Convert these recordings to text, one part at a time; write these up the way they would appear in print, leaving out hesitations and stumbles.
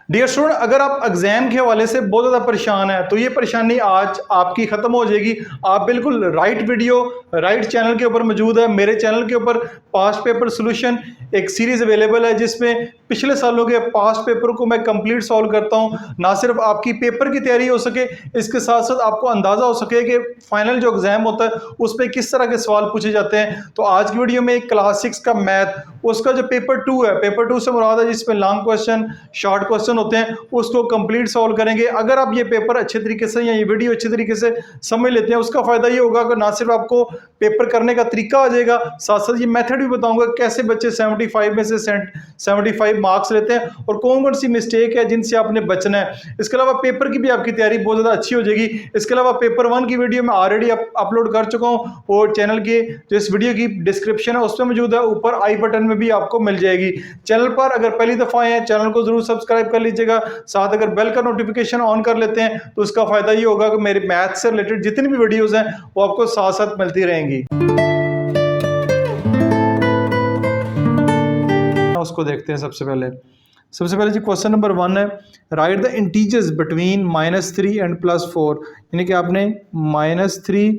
Dear student, अगर आप exam के हवाले से बहुत ज़्यादा परेशान हैं तो ये परेशानी आज आपकी ख़त्म हो जाएगी। आप बिल्कुल राइट वीडियो राइट चैनल के ऊपर मौजूद है। मेरे चैनल के ऊपर पास्ट पेपर सोल्यूशन एक सीरीज़ अवेलेबल है जिसमें पिछले सालों के पास्ट पेपर को मैं कंप्लीट सॉल्व करता हूँ। ना सिर्फ आपकी पेपर की तैयारी हो सके, इसके साथ साथ आपको अंदाज़ा हो सके कि फाइनल जो एग्ज़ाम होता है उस पर किस तरह के सवाल पूछे जाते हैं। तो आज की वीडियो में एक क्लास 6 का मैथ, उसका जो पेपर 2 है, पेपर 2 से मुराद है जिसमें लॉन्ग क्वेश्चन शॉर्ट क्वेश्चन होते हैं, उसको कंप्लीट सॉल्व करेंगे। अगर आप ये पेपर अच्छे तरीके से या ये वीडियो अच्छे तरीके से समझ लेते हैं, उसका फायदा ये होगा कि ना सिर्फ आपको पेपर करने का तरीका आ जाएगा, साथ साथ ये मेथड भी बताऊंगा कैसे बच्चे 75 में से 75 मार्क्स लेते हैं और कौन कौन सी मिस्टेक है जिनसे आपने बचना है। इसके अलावा पेपर की भी आपकी तैयारी बहुत ज़्यादा अच्छी हो जाएगी। इसके अलावा पेपर 1 की वीडियो मैं ऑलरेडी अपलोड कर चुका हूँ और चैनल के जो इस वीडियो की डिस्क्रिप्शन है उस पर मौजूद है, ऊपर आई बटन में भी आपको मिल जाएगी। चैनल पर अगर पहली दफ़ा आए हैं चैनल को जरूर सब्सक्राइब कर लीजिएगा, साथ अगर बेल का नोटिफिकेशन ऑन कर लेते हैं तो उसका फायदा ये होगा कि मेरे मैथ से रिलेटेड जितनी भी वीडियोस हैं वो आपको साथ साथ मिलती रहेंगी। उसको देखते हैं। सबसे पहले जी क्वेश्चन नंबर 1 है, right the integers between -3 and +4। यानी कि आपने -3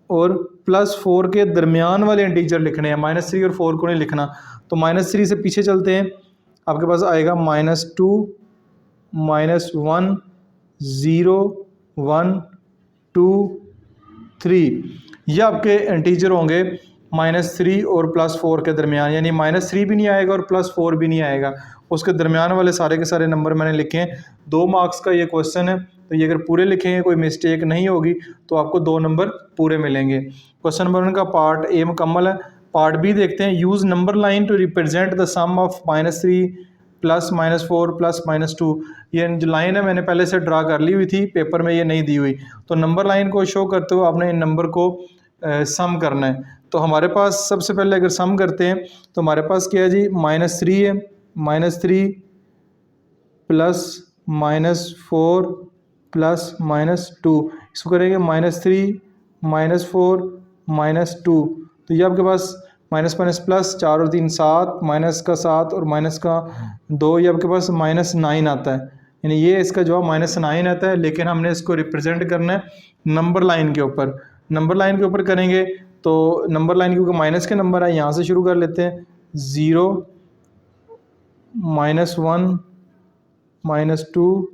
और +4 के दरमियान वाले इंटीजर लिखने हैं, -3 और 4 को नहीं लिखना। तो -3 से पीछे चलते हैं, आपके पास आएगा -2 -1 0 1 2 3। ये आपके इंटीजर होंगे -3 और +4 के दरमियान, यानी -3 भी नहीं आएगा और +4 भी नहीं आएगा, उसके दरमियान वाले सारे के सारे नंबर मैंने लिखे हैं। 2 मार्क्स का ये क्वेश्चन है, तो ये अगर पूरे लिखेंगे कोई मिस्टेक नहीं होगी तो आपको 2 नंबर पूरे मिलेंगे। क्वेश्चन नंबर 1 का पार्ट ए मुकम्मल है। पार्ट बी देखते हैं, use number line to represent the sum of -3 + -4 + -2। ये जो लाइन है मैंने पहले से ड्रा कर ली हुई थी, पेपर में ये नहीं दी हुई, तो नंबर लाइन को शो करते हुए आपने इन नंबर को सम करना है। तो हमारे पास सबसे पहले अगर सम करते हैं तो हमारे पास क्या है जी, -3 है, -3 + -4 + -2। इसको करेंगे -3 -4 -2, तो ये आपके पास माइनस माइनस प्लस 4 और 3 7, माइनस का 7 और माइनस का 2, ये आपके पास -9 आता है। यानी ये इसका जवाब -9 आता है, लेकिन हमने इसको रिप्रेजेंट करना है नंबर लाइन के ऊपर। नंबर लाइन के ऊपर करेंगे तो नंबर लाइन क्योंकि माइनस के नंबर है, यहाँ से शुरू कर लेते हैं। 0 -1 -2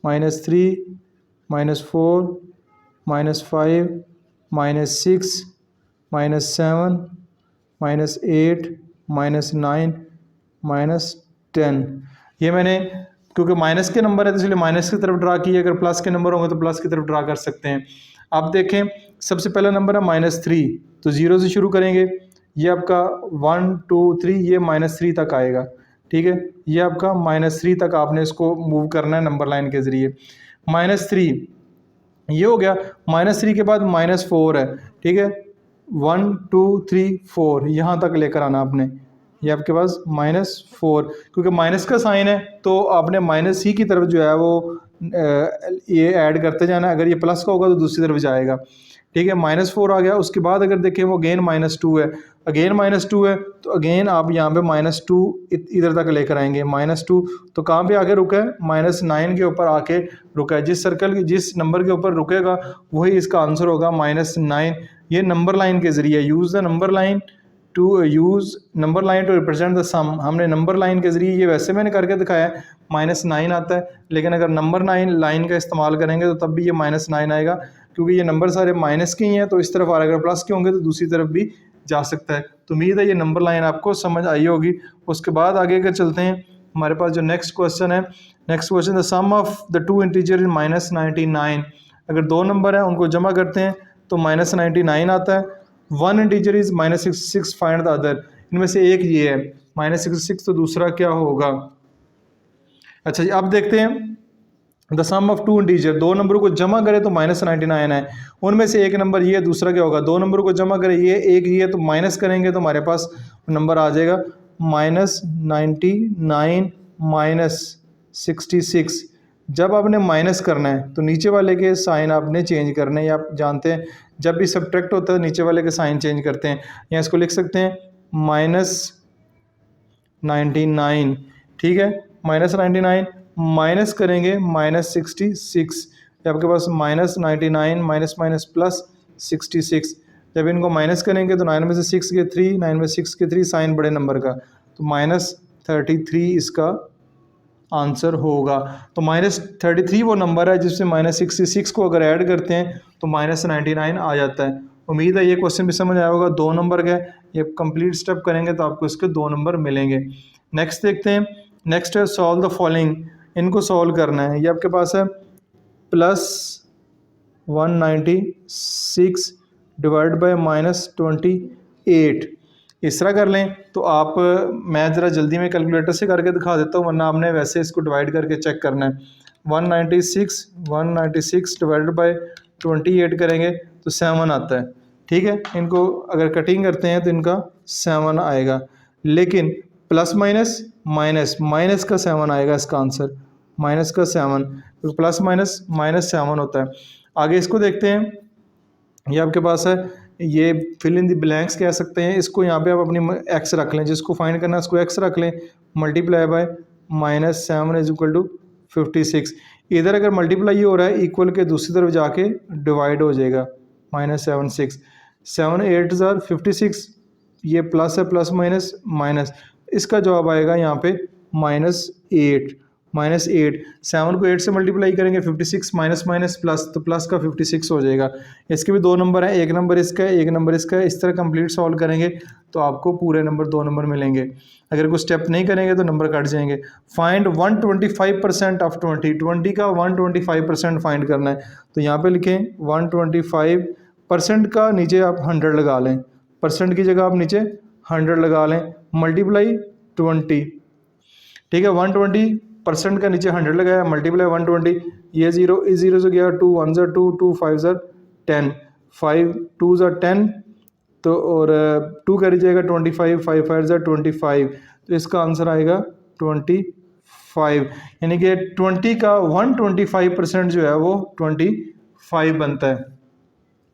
-3 -4 -5 -6 -7 -8 -9 -10। ये मैंने क्योंकि माइनस के नंबर है तो इसलिए माइनस की तरफ ड्रा किए, अगर प्लस के नंबर होंगे तो प्लस की तरफ ड्रा कर सकते हैं। आप देखें सबसे पहला नंबर है -3, तो 0 से शुरू करेंगे, ये आपका 1 2 3, ये -3 तक आएगा। ठीक है, ये आपका -3 तक आपने इसको मूव करना है नंबर लाइन के ज़रिए। -3 ये हो गया, -3 के बाद -4 है। ठीक है, 1 2 3 4 यहाँ तक लेकर आना आपने, ये आपके पास -4, क्योंकि माइनस का साइन है तो आपने माइनस ही की तरफ जो है वो ये ऐड करते जाना है। अगर ये प्लस का होगा तो दूसरी तरफ जाएगा। ठीक है, -4 आ गया। उसके बाद अगर देखें वो अगेन -2 है, अगेन -2 है, तो अगेन आप यहाँ पे -2 इधर तक लेकर आएंगे। -2 तो कहाँ पे आके रुका है, -9 के ऊपर आके रुका है। जिस सर्कल की जिस नंबर के ऊपर रुकेगा वही इसका आंसर होगा, -9। ये नंबर लाइन के ज़रिए use the number line to represent the sum. हमने नंबर लाइन के ज़रिए, ये वैसे मैंने करके दिखाया है, -9 आता है, लेकिन अगर नंबर लाइन का इस्तेमाल करेंगे तो तब भी ये -9 आएगा, क्योंकि ये नंबर सारे माइनस के ही हैं, तो इस तरफ आ रहा है। अगर प्लस के होंगे तो दूसरी तरफ भी जा सकता है। तो उम्मीद है ये नंबर लाइन आपको समझ आई होगी। उसके बाद आगे अगर चलते हैं, हमारे पास जो नेक्स्ट क्वेश्चन है, the sum of the 2 integer is -99। अगर 2 नंबर हैं उनको जमा करते हैं तो -99 आता है। 1 integer is -66, find the other. इनमें से एक ये है -66, तो दूसरा क्या होगा। अच्छा जी, अब देखते हैं द सम ऑफ 2 इंटीजर, 2 नंबरों को जमा करें तो -99 है। उनमें से एक नंबर ये, दूसरा क्या होगा। 2 नंबरों को जमा करें, ये एक ही है, तो माइनस करेंगे तो हमारे पास नंबर आ जाएगा -99 -66। जब आपने माइनस करना है तो नीचे वाले के साइन आपने चेंज करने हैं। आप जानते हैं जब भी सब्ट्रैक्ट होता है नीचे वाले के साइन चेंज करते हैं। या इसको लिख सकते हैं -99। ठीक है, -99 माइनस करेंगे -66, ये आपके पास -99 माइनस माइनस +66। जब इनको माइनस करेंगे तो 9 में से 6 के 3, 9 में 6 के 3, साइन बड़े नंबर का, तो -33 इसका आंसर होगा। तो -33 वो नंबर है जिससे -66 को अगर ऐड करते हैं तो -99 आ जाता है। उम्मीद है ये क्वेश्चन भी समझ आया होगा। 2 नंबर का है, ये कंप्लीट स्टेप करेंगे तो आपको इसके 2 नंबर मिलेंगे। नेक्स्ट देखते हैं। नेक्स्ट है सॉल्व द फॉलोइंग, इनको सॉल्व करना है। ये आपके पास है +196 डिवाइड बाय -28। इस तरह कर लें तो आप, मैं ज़रा जल्दी में कैलकुलेटर से करके दिखा देता हूँ, वरना आपने वैसे इसको डिवाइड करके चेक करना है। 196 डिवाइडेड बाय 28 करेंगे तो 7 आता है। ठीक है, इनको अगर कटिंग करते हैं तो इनका 7 आएगा, लेकिन प्लस माइनस माइनस माइनस का 7 आएगा इसका आंसर, माइनस का 7, तो प्लस माइनस -7 होता है। आगे इसको देखते हैं। ये आपके पास है, ये फिल इन द ब्लैंक्स कह सकते हैं इसको। यहाँ पे आप अपनी एक्स रख लें, जिसको फाइंड करना है उसको एक्स रख लें, multiply by -7 is equal to 56। इधर अगर मल्टीप्लाई हो रहा है, इक्वल के दूसरी तरफ जाके डिवाइड हो जाएगा, -7 6, 7 8 ज़ार 56, ये प्लस है, प्लस माइनस माइनस, इसका जवाब आएगा यहाँ पे -8। -8, 7 को 8 से मल्टीप्लाई करेंगे, 56 माइनस माइनस प्लस, तो प्लस का 56 हो जाएगा। इसके भी 2 नंबर हैं, एक नंबर इसका है, एक नंबर इसका है। इस तरह कंप्लीट सॉल्व करेंगे तो आपको पूरे नंबर 2 नंबर मिलेंगे। अगर कोई स्टेप नहीं करेंगे तो नंबर कट जाएंगे। फाइंड 125% ऑफ 20 का 125% फाइंड करना है। तो यहाँ पे लिखें 125% का नीचे आप 100 लगा लें, परसेंट की जगह आप नीचे 100 लगा लें, मल्टीप्लाई 20। ठीक है, 120% का नीचे 100 लगाया, मल्टीप्लाई 120, ये 0 इस 0 से गया, 2 1 ज़ा 2, 2 5 ज़ा 10, 5 2 ज़ा 10, तो और 2 करी जाएगा 25, 5 5 ज़ा 25, तो इसका आंसर आएगा 25। यानी कि 20 का 125% जो है वो 25 बनता है।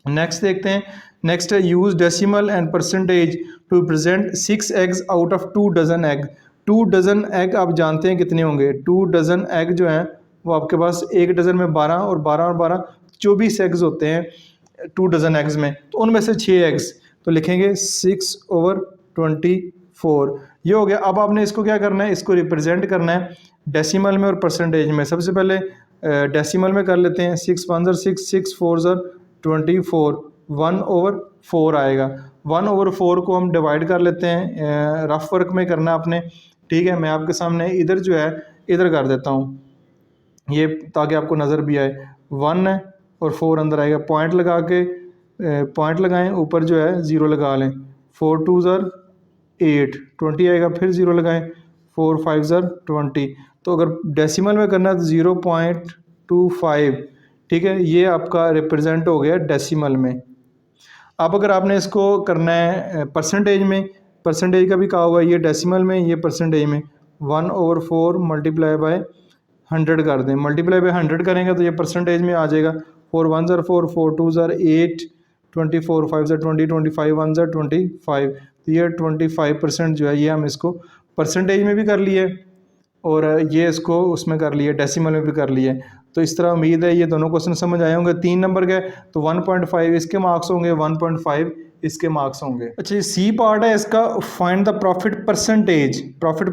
नेक्स्ट देखते हैं। नेक्स्ट है use decimal and percentage to present 6 eggs out of 2 dozen egg. 2 dozen egg आप जानते हैं कितने होंगे। 2 डजन एग जो हैं वो आपके पास 1 डजन में 12 और 12 और 12 24 एग्स होते हैं 2 डजन एग्स में, तो उनमें से 6 एग्स, तो लिखेंगे 6/24। ये हो गया। अब आपने इसको क्या करना है, इसको रिप्रेजेंट करना है डेसिमल में और परसेंटेज में। सबसे पहले डेसिमल में कर लेते हैं। 6 1 ज़र 6, 6 4 ज़र 24, 1/4 आएगा। 1/4 को हम डिवाइड कर लेते हैं, रफ वर्क में करना आपने। ठीक है, मैं आपके सामने इधर जो है इधर कर देता हूँ ये, ताकि आपको नज़र भी आए। 1 है और 4 अंदर आएगा, पॉइंट लगा के पॉइंट लगाएं, ऊपर जो है 0 लगा लें। 4 2 ज़र 8, 20 आएगा, फिर 0 लगाएं, 4 5 ज़र 20। तो अगर डेसिमल में करना है तो 0.25। ठीक है, ये आपका रिप्रेजेंट हो गया डेसिमल में। अब अगर आपने इसको करना है परसेंटेज में, परसेंटेज का भी कहा हुआ है, ये डेसिमल में, ये परसेंटेज में। 1/4 मल्टीप्लाई बाय 100 कर दें, मल्टीप्लाई बाय 100 करेंगे तो ये परसेंटेज में आ जाएगा। 4 1 ज़र 4, 4 2 ज़र 8, 24 5 ज़र 20, 25 1 ज़र 25, तो ये 25% जो है ये हम इसको परसेंटेज में भी कर लिए और ये इसको उसमें कर लिए, डेसिमल में भी कर लिए। तो इस तरह उम्मीद है ये दोनों क्वेश्चन समझ आए होंगे। 3 नंबर के तो 1.5 इसके मार्क्स होंगे, 1.5 इसके मार्क्स होंगे। अच्छा, ये सी पार्ट है इसका, find the profit percentage. Profit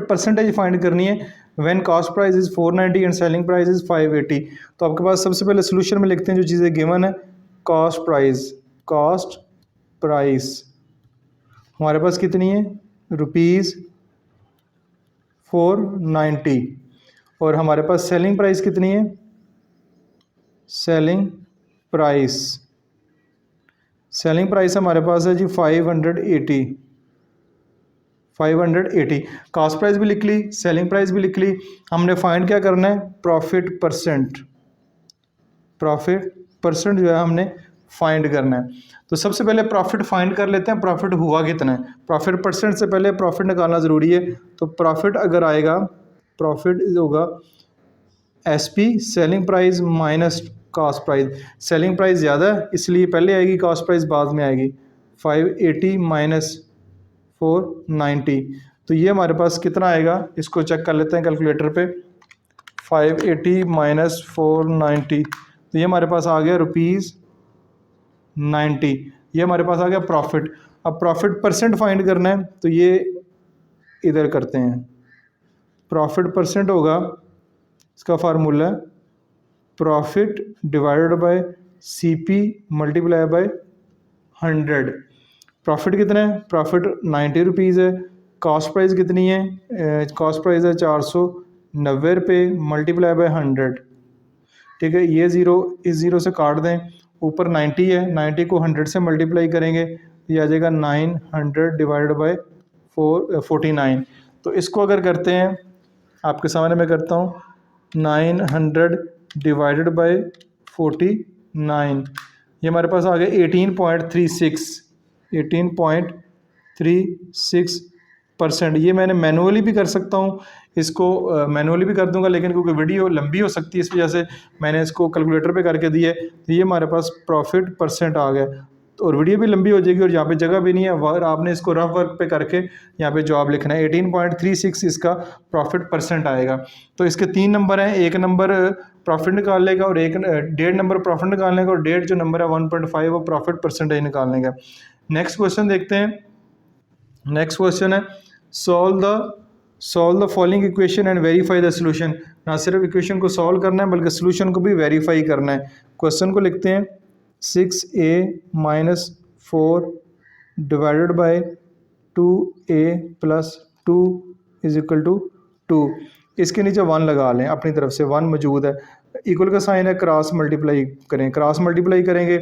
percentage find करनी है when cost price is 490 and selling price is 580। तो आपके पास सबसे पहले सोल्यूशन में लिखते हैं जो चीज़ें गिवन है। कॉस्ट प्राइस हमारे पास कितनी है, ₹490, और हमारे पास सेलिंग प्राइस कितनी है, सेलिंग प्राइस हमारे पास है जी 580। कॉस्ट प्राइस भी लिख ली, सेलिंग प्राइस भी लिख ली। हमने फाइंड क्या करना है, प्रॉफिट परसेंट जो है हमने फाइंड करना है। तो सबसे पहले प्रॉफिट फाइंड कर लेते हैं, प्रॉफिट हुआ कितना है। प्रॉफिट परसेंट से पहले प्रॉफिट निकालना ज़रूरी है। तो प्रॉफिट अगर आएगा, प्रॉफिट होगा SP selling price minus cost price. Selling price ज़्यादा है इसलिए पहले आएगी, कॉस्ट प्राइस बाद में आएगी। 580 माइनस 490, तो ये हमारे पास कितना आएगा, इसको चेक कर लेते हैं कैलकुलेटर पे। 580 माइनस 490, तो ये हमारे पास आ गया ₹90। ये हमारे पास आ गया प्रॉफिट। अब प्रॉफिट परसेंट फाइंड करना है, तो ये इधर करते हैं। प्रॉफिट परसेंट होगा, इसका फार्मूला है profit divided by CP multiply by 100। Profit कितना है, प्रॉफिट 90 रुपीज़ है। कॉस्ट प्राइस कितनी है, कॉस्ट प्राइस है 490 रुपये मल्टीप्लाई बाय 100। ठीक है, ये ज़ीरो इस ज़ीरो से काट दें, ऊपर 90 है, 90 को 100 से मल्टीप्लाई करेंगे, ये आ जाएगा 900 डिवाइडेड बाय 49। तो इसको अगर करते हैं, आपके सामने मैं करता हूँ, 900 डिवाइडेड बाय 49, ये हमारे पास आ गया 18.36%। ये मैंने मैनुअली भी कर सकता हूँ, इसको मैनुअली भी कर दूंगा, लेकिन क्योंकि वीडियो लंबी हो सकती है इस वजह से मैंने इसको कैलकुलेटर पे करके दिया है। तो ये हमारे पास प्रॉफिट परसेंट आ गया, तो और वीडियो भी लंबी हो जाएगी और यहाँ पे जगह भी नहीं है, और आपने इसको रफ वर्क पे करके यहाँ पे जवाब लिखना है। 18.36 इसका प्रॉफिट परसेंट आएगा। तो इसके 3 नंबर हैं, एक नंबर प्रॉफिट निकालने का और एक 1.5 नंबर प्रॉफिट निकालने का, और 1.5 जो नंबर है 1.5 वो प्रॉफिट परसेंटेज निकालने का। नेक्स्ट क्वेश्चन देखते हैं। नेक्स्ट क्वेश्चन है solve the following equation and verify the solution. ना सिर्फ इक्वेशन को सॉल्व करना है बल्कि सोल्यूशन को भी वेरीफाई करना है। क्वेश्चन को लिखते हैं 6a minus 4 divided by 2a plus 2 is equal to 2। इसके नीचे 1 लगा लें, अपनी तरफ से 1 मौजूद है। इक्वल का साइन है, क्रॉस मल्टीप्लाई करें, क्रॉस मल्टीप्लाई करेंगे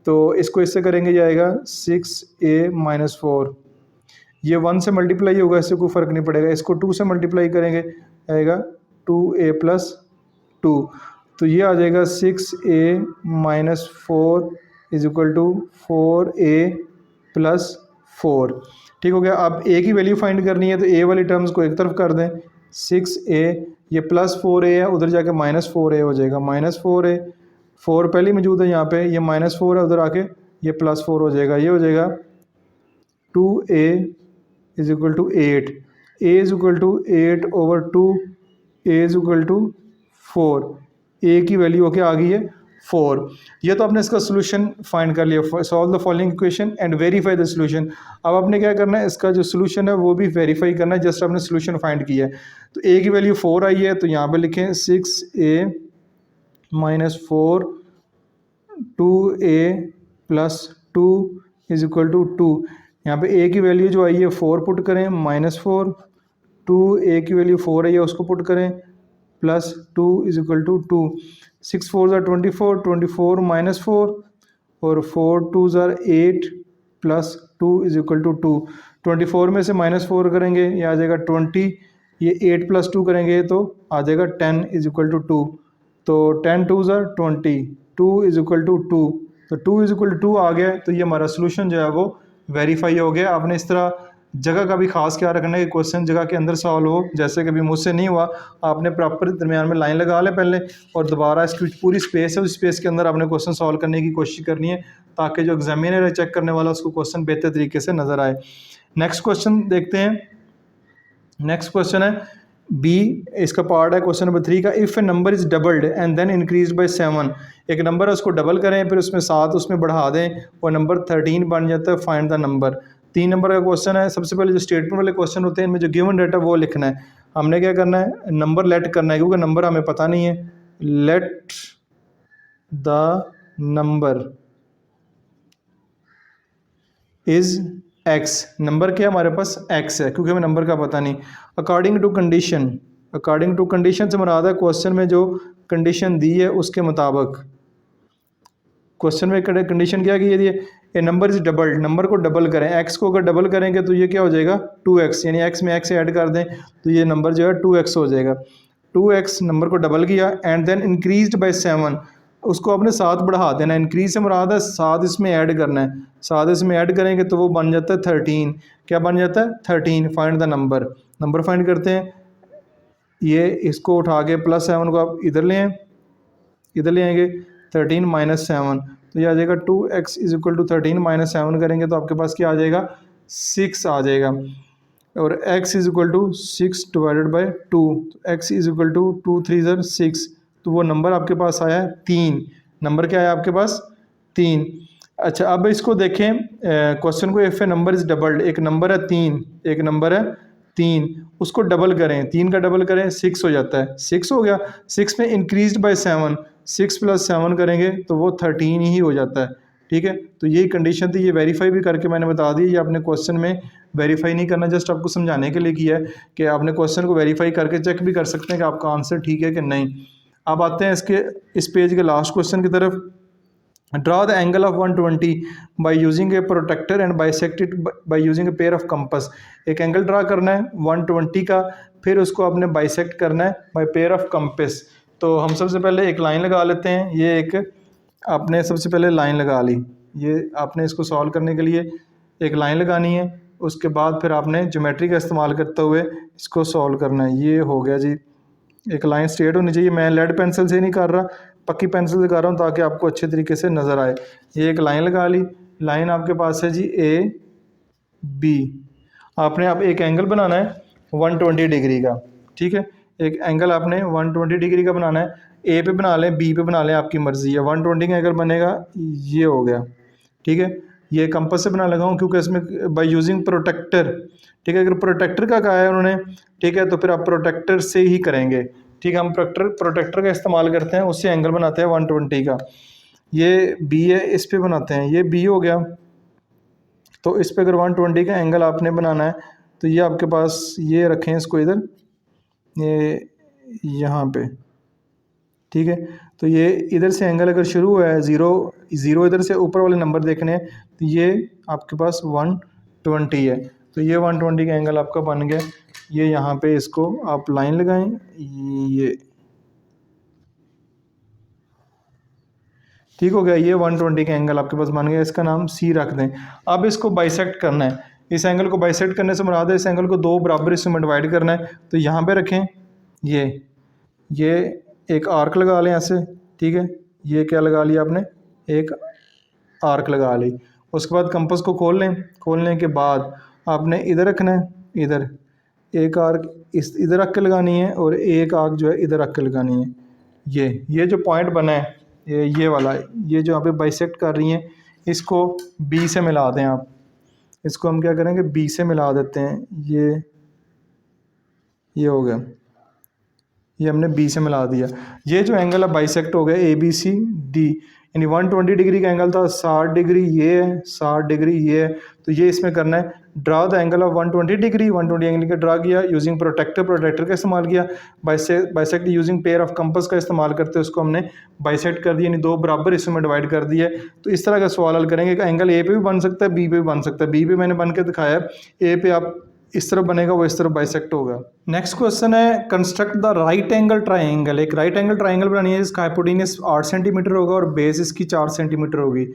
तो इसको इससे करेंगे, जाएगा 6a माइनस 4, ये 1 से मल्टीप्लाई होगा, इससे कोई फ़र्क नहीं पड़ेगा। इसको 2 से मल्टीप्लाई करेंगे, आएगा 2a प्लस 2, तो ये आ जाएगा 6a minus 4 is equal to 4a plus 4। ठीक हो गया। अब a की वैल्यू फाइंड करनी है, तो a वाली टर्म्स को एक तरफ कर दें, 6a ये प्लस 4a है, उधर जाके माइनस 4a हो जाएगा, माइनस 4a, 4 पहले मौजूद है यहाँ पे, ये माइनस 4 है, उधर आके ये प्लस 4 हो जाएगा, ये हो जाएगा 2a is equal to 8, a is equal to 8 over 2, a is equal to 4, a की वैल्यू होके आ गई है 4। ये तो आपने इसका सोल्यूशन फाइंड कर लिया। Solve the following equation and verify the solution. अब आपने क्या करना है, इसका जो सोल्यूशन है वो भी वेरीफाई करना है, जस्ट आपने सोल्यूशन फाइंड किया है। तो a की वैल्यू 4 आई है, तो यहाँ पे लिखें 6a minus 4 2a plus 2 is equal to 2। यहाँ पे a की वैल्यू जो आई है 4 पुट करें, माइनस 4, 2a की वैल्यू 4 आई है उसको पुट करें, प्लस 2 इज इक्वल टू 2। 6 4 ज़ार 24, 24 माइनस 4 और 4 2 ज़ार 8 प्लस 2 इज इक्वल टू 2। 24 में से माइनस 4 करेंगे, ये आ जाएगा 20, ये 8 प्लस 2 करेंगे तो आ जाएगा 10 इज इक्वल टू 2। तो 10 2 ज़ार 20, 2 इज इक्वल टू 2, तो 2 इज इक्वल टू 2 आ गया। तो ये हमारा सोल्यूशन जो है वो वेरीफाई हो गया। आपने इस तरह जगह का भी खास ख्याल रखना है कि क्वेश्चन जगह के अंदर सॉल्व हो, जैसे कभी मुझसे नहीं हुआ, आपने प्रॉपर दरमियान में लाइन लगा ले पहले, और दोबारा इसकी पूरी स्पेस है, उस स्पेस के अंदर आपने क्वेश्चन सॉल्व करने की कोशिश करनी है, ताकि जो एग्जामिनर है चेक करने वाला उसको क्वेश्चन बेहतर तरीके से नज़र आए। नेक्स्ट क्वेश्चन देखते हैं। नेक्स्ट क्वेश्चन है बी, इसका पार्ट है क्वेश्चन नंबर 3 का। If a number is doubled and then increase by 7, एक नंबर है उसको डबल करें फिर उसमें 7 उसमें बढ़ा दें और नंबर 13 बन जाता है, फाइंड द नंबर। 3 नंबर का क्वेश्चन है। सबसे पहले जो स्टेटमेंट वाले क्वेश्चन होते हैं इनमें जो गिवन डेटा वो लिखना है। हमने क्या करना है, नंबर लेट करना है, क्योंकि नंबर हमें पता नहीं है। Let the number is x, number क्या हमारे पास x है, क्योंकि हमें नंबर का पता नहीं। According to condition, according to condition से मुराद है क्वेश्चन में जो कंडीशन दी है उसके मुताबिक। क्वेश्चन में कंडीशन क्या की है, ए नंबर इज डबल्ड, नंबर को डबल करें, x को अगर डबल करेंगे तो ये क्या हो जाएगा 2x, यानी x में x ऐड कर दें तो ये नंबर जो है 2x हो जाएगा। 2x नंबर को डबल किया एंड देन इंक्रीज्ड बाय 7, उसको आपने 7 बढ़ा देना। इंक्रीज से मुराद है 7 इसमें ऐड करना है, 7 इसमें ऐड करेंगे तो वो बन जाता है 13। क्या बन जाता है 13। Find the number, number find करते हैं। ये इसको उठा के प्लस 7 को आप इधर ले आएँ, इधर ले आएंगे 13 माइनस 7, तो ये आ जाएगा 2x is equal to 13 minus 7 करेंगे तो आपके पास क्या आ जाएगा 6 आ जाएगा। और x is equal to 6 divided by 2, x is equal to 2 3 ज़र 6, तो वो नंबर आपके पास आया है 3। नंबर क्या है आपके पास? 3। अच्छा, अब इसको देखें क्वेश्चन को, if A number is doubled, एक नंबर है 3, एक नंबर है 3, उसको डबल करें, 3 का डबल करें 6 हो जाता है, 6 हो गया। 6 में इंक्रीज बाय 7, 6 + 7 करेंगे तो वो 13 ही हो जाता है। ठीक है, तो यही कंडीशन थी, ये वेरीफाई भी करके मैंने बता दी। ये आपने क्वेश्चन में वेरीफाई नहीं करना, जस्ट आपको समझाने के लिए किया है कि आपने क्वेश्चन को वेरीफाई करके चेक भी कर सकते हैं कि आपका आंसर ठीक है कि नहीं। अब आते हैं इस पेज के लास्ट क्वेश्चन की तरफ। Draw the angle of 120 by using a protractor and bisect it by using a pair of compass. एक एंगल ड्रा करना है 120 का, फिर उसको आपने बाइसेक्ट करना है बाय पेयर ऑफ कंपास। तो हम सबसे पहले एक लाइन लगा लेते हैं। ये एक आपने सबसे पहले लाइन लगा ली, ये आपने इसको सॉल्व करने के लिए एक लाइन लगानी है, उसके बाद फिर आपने ज्योमेट्री का इस्तेमाल करते हुए इसको सॉल्व करना है। ये हो गया जी, एक लाइन स्ट्रेट होनी चाहिए। मैं लेड पेंसिल से नहीं कर रहा, पक्की पेंसिल से कर रहा हूँ ताकि आपको अच्छे तरीके से नज़र आए। ये एक लाइन लगा ली, लाइन आपके पास है जी ए बी। आपने अब एक एंगल बनाना है 120 डिग्री का। ठीक है, एक एंगल आपने 120 डिग्री का बनाना है। ए पे बना लें, बी पे बना लें, आपकी मर्ज़ी है। 120 का एंगल बनेगा, ये हो गया। ठीक है, ये कंपास से बना लगा हूँ क्योंकि इसमें बाय यूजिंग प्रोटेक्टर। ठीक है, अगर प्रोटेक्टर का कहा है उन्होंने, ठीक है, तो फिर आप प्रोटेक्टर से ही करेंगे। ठीक है, हम प्रोटेक्टर का इस्तेमाल करते हैं, उससे एंगल बनाते हैं 120 का। ये बी है, इस पे बनाते हैं, ये बी हो गया। तो इस पे अगर 120 का एंगल आपने बनाना है तो ये आपके पास, ये रखें इसको इधर, ये यहाँ पे। ठीक है, तो ये इधर से एंगल अगर शुरू हुआ है 0 इधर से ऊपर वाले नंबर देखने हैं, तो ये आपके पास 120 है। तो ये 120 का एंगल आपका बन गया। ये यहाँ पे इसको आप लाइन लगाएं, ये ठीक हो गया। ये 120 का एंगल आपके पास बन गया, इसका नाम सी रख दें। अब इसको बाइसेक्ट करना है। इस एंगल को बाइसेक्ट करने से मुराद है इस एंगल को 2 बराबर हिस्सों में डिवाइड करना है। तो यहाँ पे रखें, ये एक आर्क लगा लें ऐसे। ठीक है, ये क्या लगा लिया आपने, एक आर्क लगा ली। उसके बाद कंपास को खोल लें, खोलने के बाद आपने इधर रखना है, इधर एक आर्क इस इधर रख के लगानी है और एक आर्क जो है इधर रख के लगानी है। ये जो पॉइंट बना है, ये वाला, ये जो यहाँ पे बाइसेक्ट कर रही हैं, इसको बी से मिला दें आप। इसको हम क्या करेंगे, बी से मिला देते हैं। ये हो गया, ये हमने बी से मिला दिया। ये जो एंगल है बाइसेक्ट हो गया ए बी सी डी, यानी 120 डिग्री का एंगल था, 60 डिग्री ये है, 60 डिग्री ये है। तो ये इसमें करना है, draw the angle of 120 degree. 120 angle का ड्रा किया यूजिंग प्रोटेक्टर का इस्तेमाल किया। Bisect using pair of compass का इस्तेमाल करते उसको हमने बाइसेक्ट कर दिया, यानी 2 बराबर हिस्सों में डिवाइड कर दिया। तो इस तरह का सवाल हल करेंगे कि एंगल ए पे भी बन सकता है, बी पे भी बन सकता है। बी पे मैंने बन के दिखाया, ए पे आप इस तरफ बनेगा, वो इस तरफ बाइसेक्ट होगा। नेक्स्ट क्वेश्चन है, construct the right angle triangle. एक राइट एंगल ट्राइंगल बनानी है जिसका हाइपोटेन्यूस 8 सेंटीमीटर होगा और बेस इसकी 4 सेंटीमीटर होगी।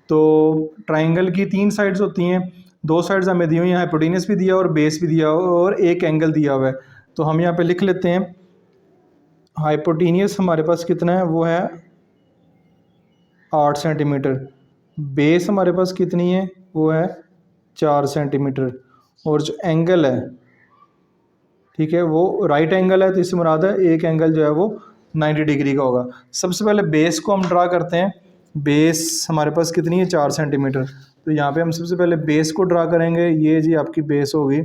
तो ट्राइंगल की 3 साइड्स होती हैं, 2 साइड्स हमें दी हुई हैं, हाइपोटेन्यूस भी दिया और बेस भी दिया और एक एंगल दिया हुआ है। तो हम यहाँ पे लिख लेते हैं, हाइपोटेन्यूस हमारे पास कितना है, वो है 8 सेंटीमीटर। बेस हमारे पास कितनी है, वो है 4 सेंटीमीटर। और जो एंगल है, ठीक है, वो राइट एंगल है, तो इससे मुराद है एक एंगल जो है वो 90 डिग्री का होगा। सबसे पहले बेस को हम ड्रा करते हैं। बेस हमारे पास कितनी है, 4 सेंटीमीटर। तो यहाँ पे हम सबसे पहले बेस को ड्रा करेंगे। ये जी आपकी बेस होगी,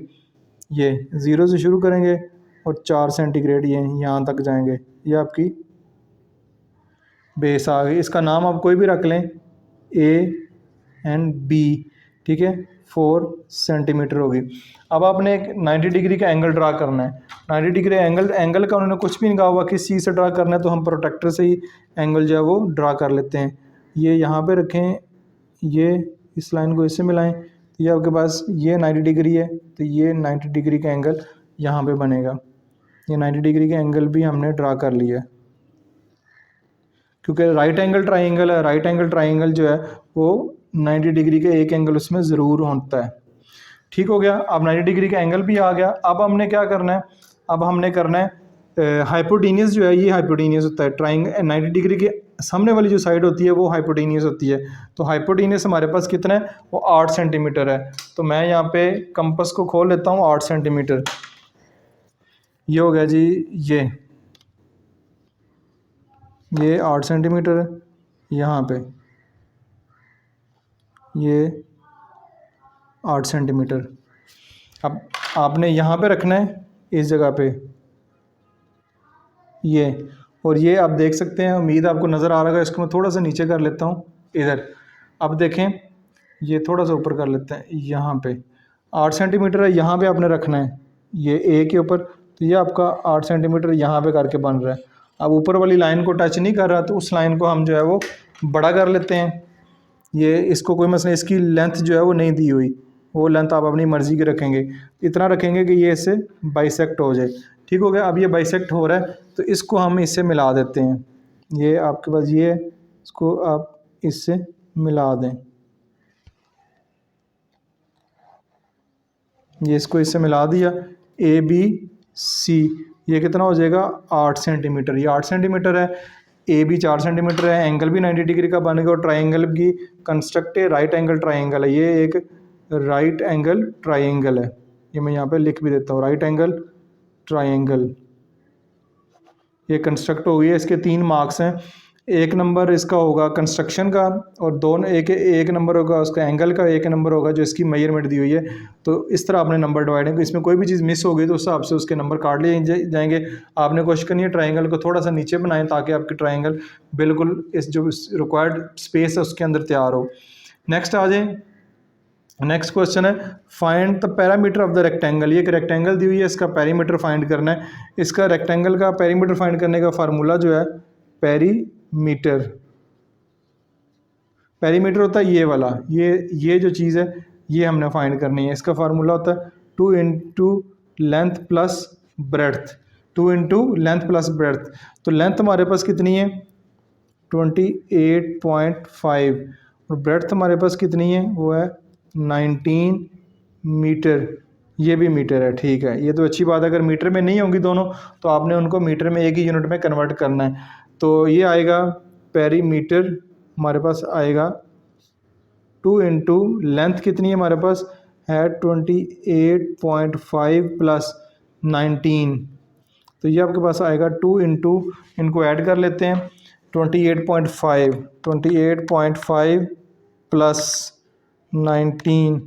ये 0 से शुरू करेंगे और 4 सेंटीग्रेड ये यहाँ तक जाएंगे। ये आपकी बेस आ गई। इसका नाम आप कोई भी रख लें, ए एंड बी। ठीक है, 4 सेंटीमीटर होगी। अब आपने एक 90 डिग्री का एंगल ड्रा करना है। 90 डिग्री एंगल का उन्होंने कुछ भी नहीं कहा हुआ किस चीज़ से ड्रा करना है, तो हम प्रोटेक्टर से ही एंगल जो है वो ड्रा कर लेते हैं। ये यहाँ पे रखें, ये इस लाइन को इससे मिलाएं, तो ये आपके पास ये 90 डिग्री है, तो ये 90 डिग्री का एंगल यहाँ पे बनेगा। ये 90 डिग्री का एंगल भी हमने ड्रा कर लिया है, क्योंकि राइट एंगल ट्राइंगल है। राइट एंगल ट्राइंगल जो है वो 90 डिग्री का एक एंगल उसमें ज़रूर होता है। ठीक हो गया, अब 90 डिग्री का एंगल भी आ गया। अब हमने क्या करना है, अब हमने करना है हाइपोटेन्यूस जो है, ये हाइपोटेन्यूस होता है ट्राइंगल 90 डिग्री के सामने वाली जो साइड होती है वो हाइपोटेनियस होती है। तो हाइपोटेनियस हमारे पास कितना है, वो 8 सेंटीमीटर है। तो मैं यहाँ पे कंपास को खोल लेता हूँ, 8 सेंटीमीटर ये हो गया जी। ये 8 सेंटीमीटर है यहाँ पे, ये 8 सेंटीमीटर। अब आपने यहाँ पे रखना है इस जगह पे ये, और ये आप देख सकते हैं, उम्मीद आपको नज़र आ रहा है। इसको मैं थोड़ा सा नीचे कर लेता हूँ इधर। अब देखें, ये थोड़ा सा ऊपर कर लेते हैं, यहाँ पे 8 सेंटीमीटर है, यहाँ पे आपने रखना है ये ए के ऊपर। तो ये आपका 8 सेंटीमीटर यहाँ पे करके बन रहा है। अब ऊपर वाली लाइन को टच नहीं कर रहा, तो उस लाइन को हम जो है वो बड़ा कर लेते हैं। ये इसको कोई मसला, इसकी लेंथ जो है वो नहीं दी हुई, वो लेंथ आप अपनी मर्ज़ी की रखेंगे। इतना रखेंगे कि ये इससे बाइसेक्ट हो जाए। ठीक हो गया। अब ये बाइसेक्ट हो रहा है, तो इसको हम इससे मिला देते हैं। ये आपके पास ये, इसको आप इससे मिला दें, ये इसको इससे मिला दिया, ए बी सी। ये कितना हो जाएगा, 8 सेंटीमीटर। ये 8 सेंटीमीटर है, ए बी 4 सेंटीमीटर है, एंगल भी 90 डिग्री का बनेगा, और ट्राइंगल की कंस्ट्रक्ट राइट एंगल ट्राइंगल है। ये एक राइट एंगल ट्राइंगल है, ये मैं यहाँ पे लिख भी देता हूँ, राइट एंगल ट्राइंगल। ये कंस्ट्रक्ट हो गई है। इसके 3 मार्क्स हैं। 1 नंबर इसका होगा कंस्ट्रक्शन का, और एक नंबर होगा उसका एंगल का, 1 नंबर होगा जो इसकी मेजरमेंट दी हुई है। तो इस तरह आपने नंबर डिवाइड है। इसमें कोई भी चीज़ मिस हो गई तो उस हिसाब से उसके नंबर काट लिए जाएंगे। आपने कोशिश करनी है ट्राइंगल को थोड़ा सा नीचे बनाएं, ताकि आपकी ट्राइंगल बिल्कुल इस जो रिक्वायर्ड स्पेस है उसके अंदर तैयार हो। नेक्स्ट आ जाए, नेक्स्ट क्वेश्चन है, find the parameter of the rectangle. ये एक रेक्टेंगल दी हुई है, इसका पैरीमीटर फाइंड करना है। इसका रेक्टेंगल का पैरीमीटर फाइंड करने का फार्मूला जो है, पैरीमीटर होता है ये वाला, ये जो चीज़ है ये हमने फाइंड करनी है। इसका फार्मूला होता है 2 into length plus breadth, 2 into length plus breadth. तो लेंथ हमारे पास कितनी है, 28.5, और ब्रेड्थ हमारे पास कितनी है, वो है 19 मीटर। ये भी मीटर है, ठीक है। ये तो अच्छी बात है। अगर मीटर में नहीं होंगी दोनों, तो आपने उनको मीटर में एक ही यूनिट में कन्वर्ट करना है। तो ये आएगा पेरीमीटर हमारे पास आएगा 2 इंटू लेंथ कितनी है हमारे पास है 28.5 प्लस 19। तो ये आपके पास आएगा 2 इंटू, इनको ऐड कर लेते हैं, 28.5 प्लस 19,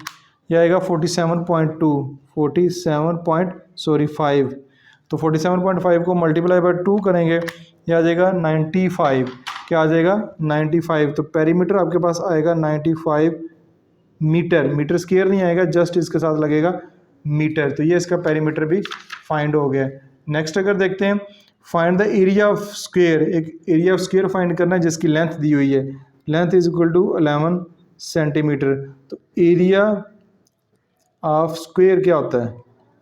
यह आएगा 47.5। तो 47.5 को मल्टीप्लाई बाय 2 करेंगे, यह आ जाएगा 95। क्या आ जाएगा, 95। तो पेरीमीटर आपके पास आएगा 95 मीटर। मीटर स्क्वायर नहीं आएगा, जस्ट इसके साथ लगेगा मीटर। तो ये इसका पेरीमीटर भी फाइंड हो गया। नेक्स्ट अगर देखते हैं, find the area of square. एक एरिया ऑफ स्क्वायर फाइंड करना है जिसकी लेंथ दी हुई है, length is equal to 11 centimetre. तो एरिया ऑफ स्क्वायर क्या होता है,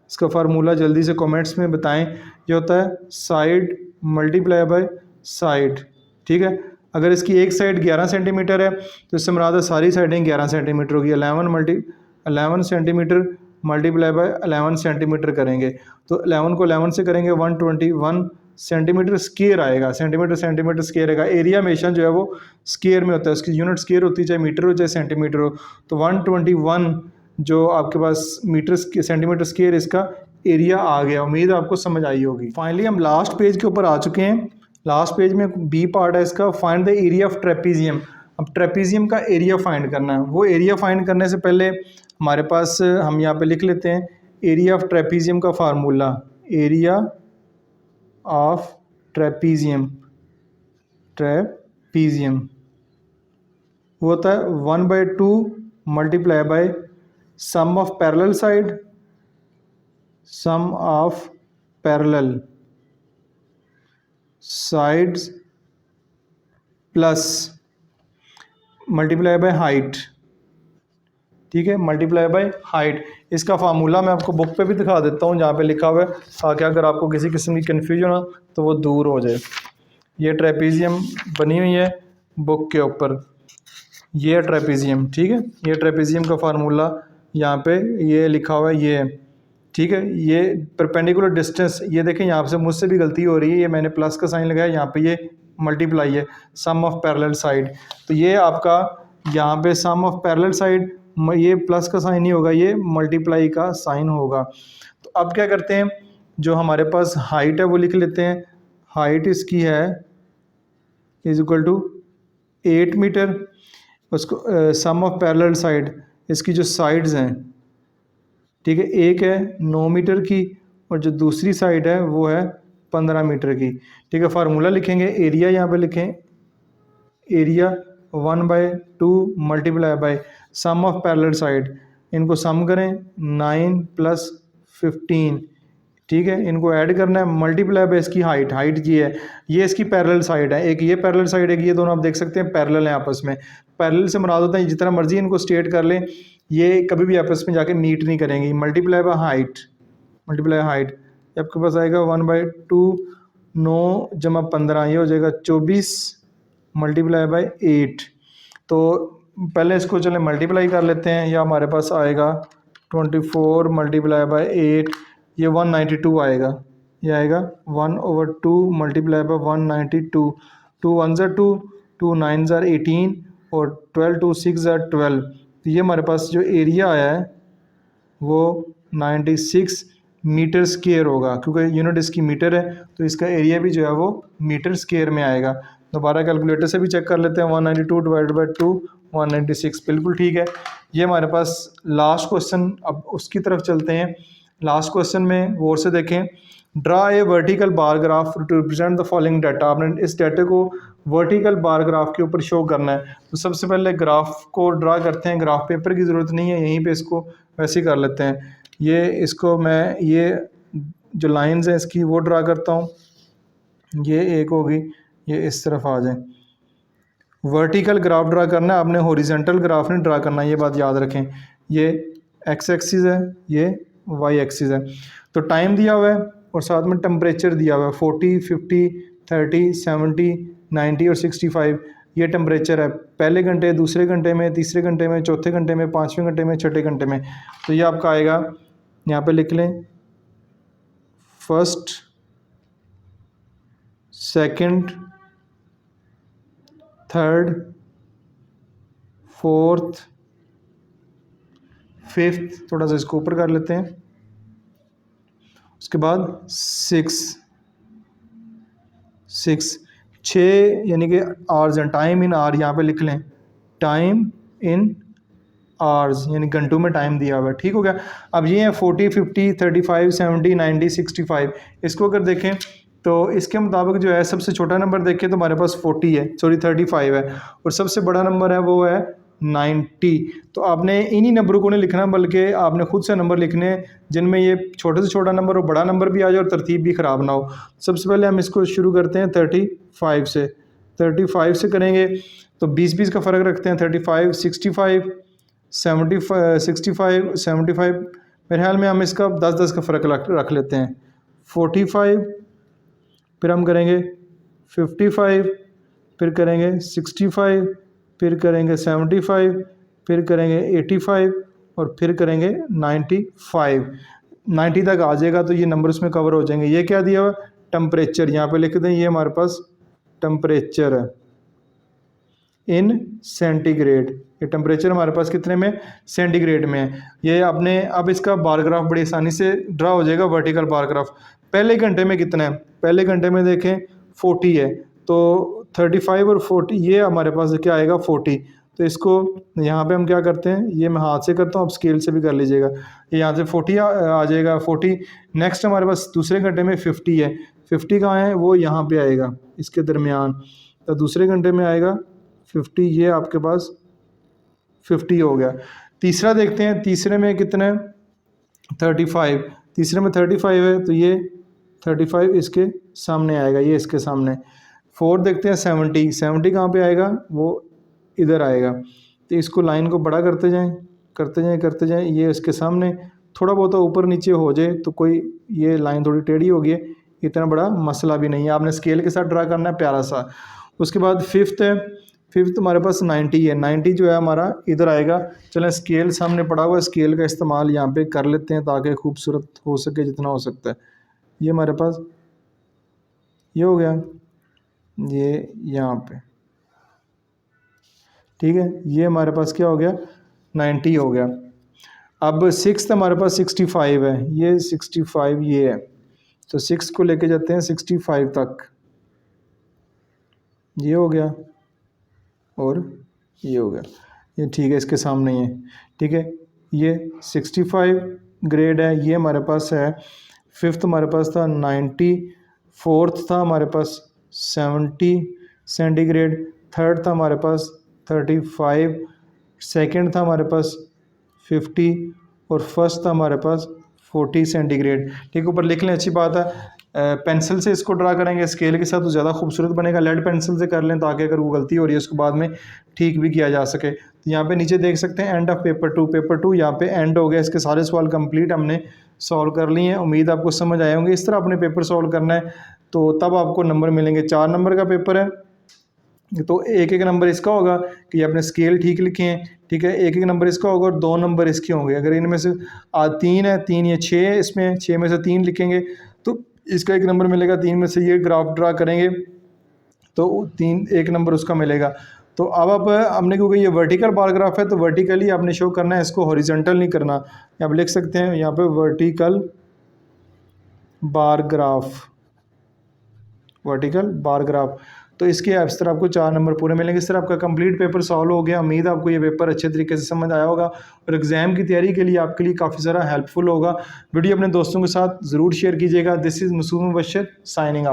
इसका फार्मूला जल्दी से कमेंट्स में बताएं। ये होता है साइड मल्टीप्लाई बाय साइड, ठीक है। अगर इसकी एक साइड 11 सेंटीमीटर है, तो इससे मुराद है सारी साइडें 11 सेंटीमीटर होगी। 11 सेंटीमीटर मल्टीप्लाई बाय 11 सेंटीमीटर करेंगे, तो 11 को 11 से करेंगे 121 सेंटीमीटर स्क्वायर आएगा। सेंटीमीटर स्क्वायर आएगा। एरिया हमेशा जो है वो स्क्वायर में होता है, उसकी यूनिट स्क्वायर होती है, चाहे मीटर हो चाहे सेंटीमीटर हो। तो 121 जो आपके पास सेंटीमीटर स्क्वायर इसका एरिया आ गया। उम्मीद आपको समझ आई होगी। फाइनली हम लास्ट पेज के ऊपर आ चुके हैं। लास्ट पेज में बी पार्ट है इसका, find the area of trapezium. अब ट्रेपीजियम का एरिया फाइंड करना है। वो एरिया फाइंड करने से पहले हमारे पास, हम यहाँ पे लिख लेते हैं एरिया ऑफ ट्रेपीजियम का फार्मूला। एरिया ऑफ ट्रेपीजियम वो होता है 1/2 multiply by sum of parallel sides plus multiply by height, ठीक है, मल्टीप्लाई बाय हाइट। इसका फार्मूला मैं आपको बुक पे भी दिखा देता हूँ जहाँ पे लिखा हुआ है, ताकि अगर आपको किसी किस्म की कन्फ्यूजन हो तो वो दूर हो जाए। ये ट्रेपीजियम बनी हुई है बुक के ऊपर, ये है ट्रेपीजियम, ठीक है। ये ट्रेपीजियम का फार्मूला यहाँ पे ये लिखा हुआ है, ये है, ठीक है। ये परपेंडिकुलर डिस्टेंस, ये देखें यहाँ से मुझसे भी गलती हो रही है, ये मैंने प्लस का साइन लगाया, यहाँ पे ये मल्टीप्लाई है, सम ऑफ पैरेलल साइड। तो ये आपका यहाँ पे सम ऑफ पैरेलल साइड, ये प्लस का साइन नहीं होगा, ये मल्टीप्लाई का साइन होगा। तो अब क्या करते हैं, जो हमारे पास हाइट है वो लिख लेते हैं। हाइट इसकी है इज इक्वल टू 8 मीटर। उसको सम ऑफ पैरेलल साइड, इसकी जो साइड्स हैं, ठीक है, एक है 9 मीटर की और जो दूसरी साइड है वो है 15 मीटर की। ठीक है, फार्मूला लिखेंगे, एरिया यहाँ पे लिखें, area 1/2 multiply by sum of parallel side. इनको सम करें 9 + 15, ठीक है, इनको ऐड करना है, मल्टीप्लाई बाय इसकी हाइट, हाइट ये इसकी पैरेलल साइड है, एक ये पैरेलल साइड है, ये दोनों आप देख सकते हैं पैरेलल हैं आपस में। पैरेलल से मुराद होता है जितना मर्जी इनको स्टेट कर लें, ये कभी भी आपस में जाके मीट नहीं करेंगी। Multiply by height, multiply height, आपके पास आएगा 1/2 9 + 15, ये हो जाएगा 24 मल्टीप्लाई बाय 8। तो पहले इसको चले मल्टीप्लाई कर लेते हैं, या हमारे पास आएगा 24 मल्टीप्लाई बाय 8, ये 192 आएगा, ये आएगा 1/2 मल्टीप्लाई बाय 192। 2 1 ज़ा 2, 2 9 ज़ा 18 और 12 2 6 ज़ा 12। तो ये हमारे पास जो एरिया आया है वो 96 मीटर स्क्वायर होगा, क्योंकि यूनिट इसकी मीटर है तो इसका एरिया भी जो है वो मीटर स्क्वायर में आएगा। दोबारा कैलकुलेटर से भी चेक कर लेते हैं, 192 डिवाइडेड बाई 2 196, बिल्कुल ठीक है। ये हमारे पास लास्ट क्वेश्चन, अब उसकी तरफ चलते हैं। लास्ट क्वेश्चन में गौर से देखें, draw a vertical bar graph to represent the following data. आपने इस डाटे को वर्टिकल बार ग्राफ के ऊपर शो करना है। तो सबसे पहले ग्राफ को ड्रा करते हैं, ग्राफ पेपर की ज़रूरत नहीं है, यहीं पे इसको वैसे ही कर लेते हैं। ये इसको मैं ये जो लाइंस हैं इसकी वो ड्रा करता हूँ, ये एक होगी, ये इस तरफ आ जाए। वर्टिकल ग्राफ ड्रा करना है आपने, हॉरिजॉन्टल ग्राफ नहीं ड्रा करना, ये बात याद रखें। ये एक्स एक्सिस है, ये वाई एक्सिस है। तो टाइम दिया हुआ है और साथ में टेम्परेचर दिया हुआ है, 40 50 30 70 90 और 65, ये टेम्परेचर है पहले घंटे, दूसरे घंटे में, तीसरे घंटे में, चौथे घंटे में, पाँचवें घंटे में, छठे घंटे में। तो ये आपका आएगा, यहाँ पे लिख लें, first, second, third, fourth, fifth, थोड़ा सा इसको ऊपर कर लेते हैं, उसके बाद 6 यानी कि आवर्स हैं, टाइम इन आवर यहाँ पे लिख लें, टाइम इन आवर्स यानी घंटों में टाइम दिया हुआ है। ठीक हो गया। अब ये है 40 50 35 70 90 65, इसको अगर देखें तो इसके मुताबिक जो है सबसे छोटा नंबर देखें तो हमारे पास 40 है, सॉरी 35 है, और सबसे बड़ा नंबर है वो है 90। तो आपने इन्हीं नंबरों को नहीं लिखना, बल्कि आपने खुद से नंबर लिखने जिनमें ये छोटे से छोटा नंबर और बड़ा नंबर भी आ जाए और तरतीब भी ख़राब ना हो। सबसे पहले हम इसको शुरू करते हैं 35 से, 35 से करेंगे तो 20 का फ़र्क रखते हैं, 35 65 75 मेरे ख्याल में हम इसका 10 का फ़र्क रख लेते हैं। 45, फिर हम करेंगे 55, फिर करेंगे 65, फिर करेंगे 75, फिर करेंगे 85 और फिर करेंगे 95। 90 तक आ जाएगा तो ये नंबर उसमें कवर हो जाएंगे। ये क्या दिया हुआ, टेम्परेचर, यहाँ पे लिख दें, ये हमारे पास टेम्परेचर है इन सेंटीग्रेड। ये टेम्परेचर हमारे पास कितने में, सेंटीग्रेड में है। ये आपने अब इसका बार ग्राफ बड़ी आसानी से ड्रा हो जाएगा, वर्टिकल बार ग्राफ। पहले घंटे में कितना है, पहले घंटे में देखें 40 है, तो 35 और 40, ये हमारे पास क्या आएगा 40। तो इसको यहाँ पे हम क्या करते हैं, ये मैं हाथ से करता हूँ, आप स्केल से भी कर लीजिएगा। ये यहाँ से 40 आ जाएगा 40। नेक्स्ट हमारे पास दूसरे घंटे में 50 है, 50 कहाँ है, वो यहाँ पे आएगा इसके दरमियान। तो दूसरे घंटे में आएगा 50, ये आपके पास 50 हो गया। तीसरा देखते हैं, तीसरे में कितना है 35, तीसरे में 35 है तो ये 35 इसके सामने आएगा, ये इसके सामने। फोर्थ देखते हैं 70, 70 कहाँ पे आएगा, वो इधर आएगा। तो इसको लाइन को बड़ा करते जाएं करते जाएं करते जाएं, ये इसके सामने थोड़ा बहुत ऊपर नीचे हो जाए तो कोई, ये लाइन थोड़ी टेढ़ी होगी, इतना बड़ा मसला भी नहीं है, आपने स्केल के साथ ड्रा करना है प्यारा सा। उसके बाद फिफ्थ है, फिफ्थ हमारे पास 90 है, 90 जो है हमारा इधर आएगा। चलें स्केल सामने पड़ा हुआ है, स्केल का इस्तेमाल यहाँ पे कर लेते हैं ताकि खूबसूरत हो सके जितना हो सकता है। ये हमारे पास ये हो गया ये यहाँ पे, ठीक है। ये हमारे पास क्या हो गया, 90 हो गया। अब 6 हमारे पास 65 है, ये 65 ये है, तो 6 को लेके जाते हैं 65 तक, ये हो गया और ये हो गया, ये ठीक है, इसके सामने ही है, ठीक है। ये 65 ग्रेड है, ये हमारे पास है। फिफ्थ हमारे पास था 90, फोर्थ था हमारे पास 70 सेंटीग्रेड, थर्ड था हमारे पास 35, सेकंड था हमारे पास 50 और फर्स्ट था हमारे पास 40 सेंटीग्रेड। ठीक, ऊपर लिख लें, अच्छी बात है। पेंसिल से इसको ड्रा करेंगे स्केल के साथ तो ज़्यादा खूबसूरत बनेगा, लेड पेंसिल से कर लें ताकि अगर वो गलती हो रही है उसको बाद में ठीक भी किया जा सके। तो यहाँ पे नीचे देख सकते हैं एंड ऑफ पेपर टू यहाँ पे एंड हो गया। इसके सारे सवाल कंप्लीट हमने सॉल्व कर लिए हैं। उम्मीद आपको समझ आए होंगे। इस तरह अपने पेपर सॉल्व करना है तो तब आपको नंबर मिलेंगे। 4 नंबर का पेपर है तो एक एक नंबर इसका होगा कि आपने स्केल ठीक लिखे हैं, ठीक है। एक एक नंबर इसका होगा और 2 नंबर इसके होंगे। अगर इनमें से 3 है, 3 या 6 है, इसमें 6 में से 3 लिखेंगे तो इसका 1 नंबर मिलेगा। 3 में से ये ग्राफ ड्रा करेंगे तो 1 नंबर उसका मिलेगा। तो अब हमने, क्योंकि ये वर्टिकल बार ग्राफ है तो वर्टिकली आपने शो करना है, इसको हॉरिजॉन्टल नहीं करना। आप लिख सकते हैं यहाँ पे वर्टिकल बार ग्राफ। तो इसके इस तरह आपको 4 नंबर पूरे मिलेंगे। इस तरह आपका कंप्लीट पेपर सॉल्व हो गया। उम्मीद आपको ये पेपर अच्छे तरीके से समझ आया होगा और एग्जाम की तैयारी के लिए आपके लिए काफ़ी सारा हेल्पफुल होगा। वीडियो अपने दोस्तों के साथ ज़रूर शेयर कीजिएगा। This is Masood Mubashar signing out.